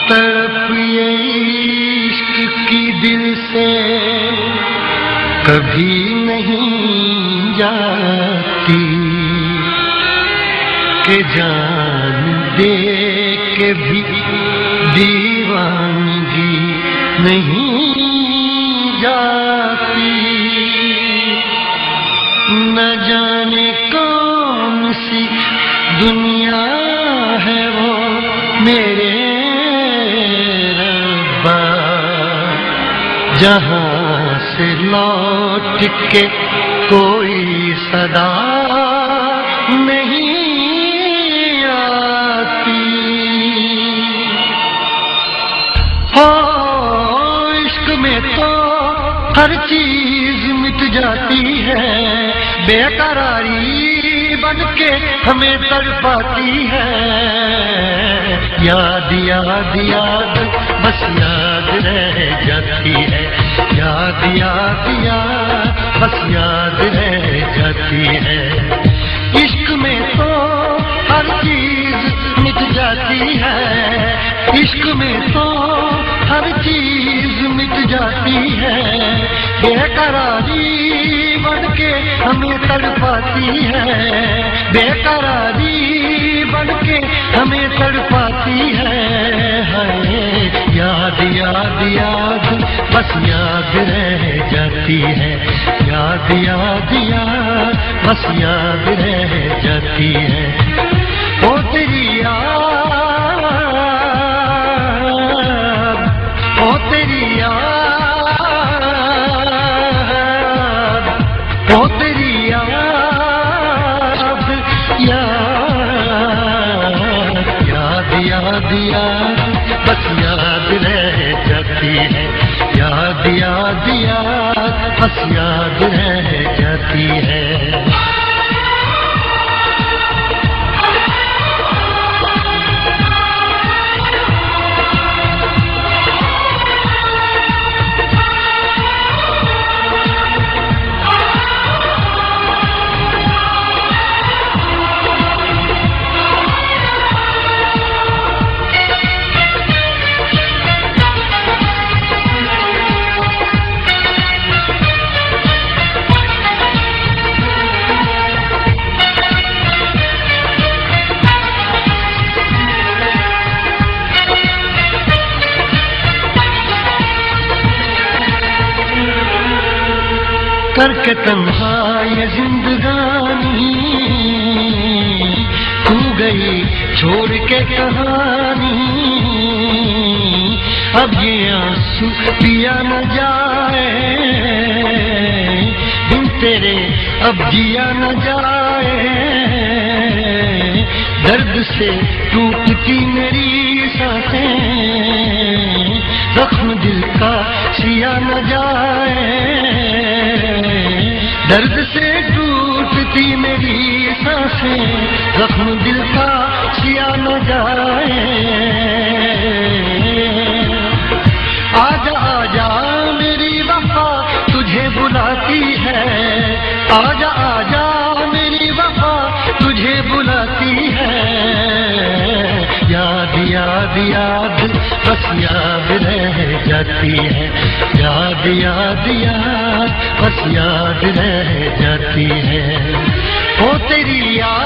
तड़प ये इश्क की दिल से कभी नहीं जाती कि जान दे के भी दीवानगी नहीं जाती। न जाने कौन सी दुनिया है वो मेरे रब्बा, जहाँ से लौट के कोई सदा नहीं आती। हो इश्क में तो हर चीज मिट जाती है, बेकरारी बन के हमें तड़पाती है। याद याद याद बस याद रह जाती है, याद याद याद बस याद रह जाती है। इश्क में तो हर चीज मिट जाती है, इश्क में तो हर चीज मिट जाती है, बेकरारी बन के हमें तड़पाती है, बेकरारी बन के हमें तड़पाती है। याद याद याद बस याद रह जाती है, याद याद याद बस याद रह जाती है। ओ तेरी याद, ओ तेरी याद, ओ तेरी याद, याद याद याद बस याद रह जाती है, याद याद याद बस याद रह जाती है। करके तन्हा ये जिंदगानी तू गई छोड़ के कहानी, अब ये आंसू पिया न जाए, बिन तेरे अब जिया न जाए। दर्द से टूटती मेरी सांसें, जख्म दिल का सिया न जाए, दर्द से टूटती मेरी सांसें, जख्म दिल का सिया न जाए। आजा आजा मेरी वफा तुझे बुलाती है, आजा आजा मेरी वफा तुझे बुलाती है। याद याद याद बस याद रह जाती है, याद याद याद बस याद रह जाती है। ओ तेरी याद,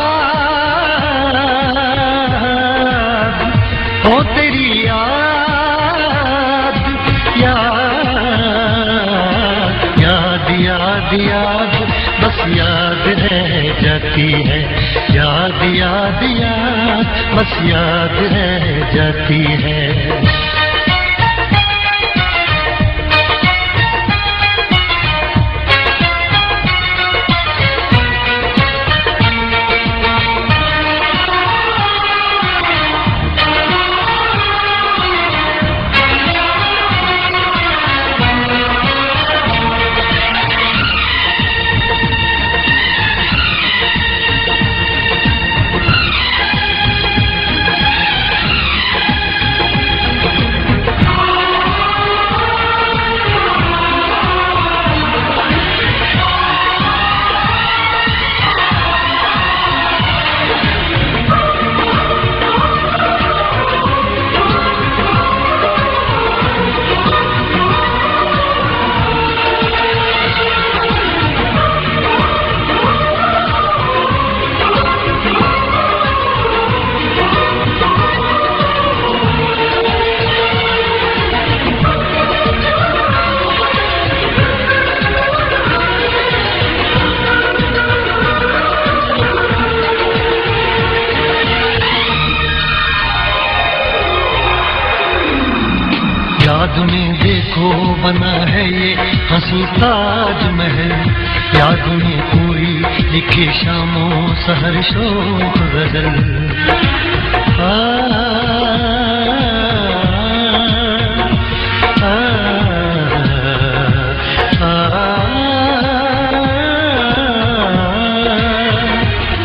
ओ तेरी याद, याद याद याद बस याद रह जाती है, याद याद याद बस याद रह जाती है। याद में देखो बना है ये हंसी ताजमहल, याद में कोई लिखे शामों सहर शोक गजल।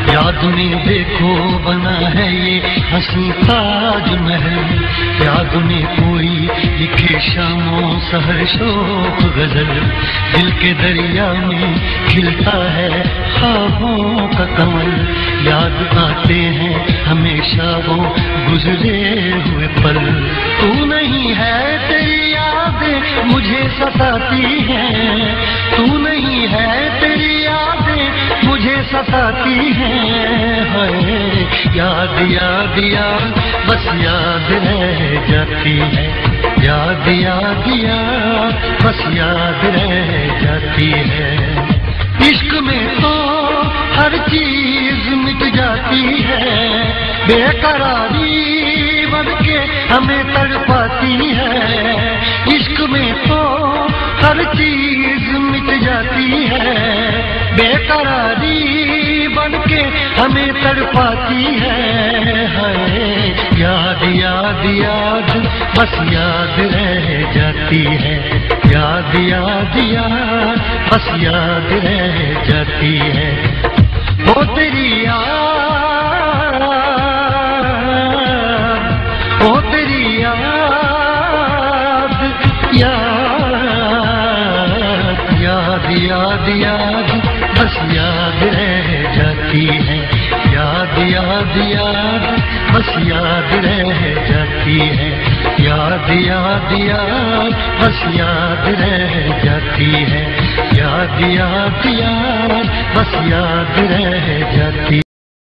याद में देखो बना है ये हंसी ताजमहल, याद में कोई लिखे शामों सहर शोक गजल। दिल के दरिया में खिलता है ख्वाबों का कमल, याद आते हैं हमेशा वो गुजरे हुए पल। तू नहीं है तेरी यादें मुझे सताती हैं, तू नहीं है तेरी यादें मुझे सताती हैं। याद याद याद बस याद रह जाती है, याद याद याद बस याद रह जाती है। इश्क में तो हर चीज मिट जाती है, बेकरारी बन के हमें तड़पाती है। इश्क में तो हर चीज मिट जाती है, बेकरारी बन के हमें तड़पाती है। याद याद याद बस याद रह जाती है, याद याद याद बस याद रह जाती है। ओ तेरी याद, ओ तेरी याद, याद याद याद बस याद रह जाती है, याद याद याद बस याद रह जाती है। याद याद याद बस याद रह जाती है, याद याद याद बस याद रह जाती है।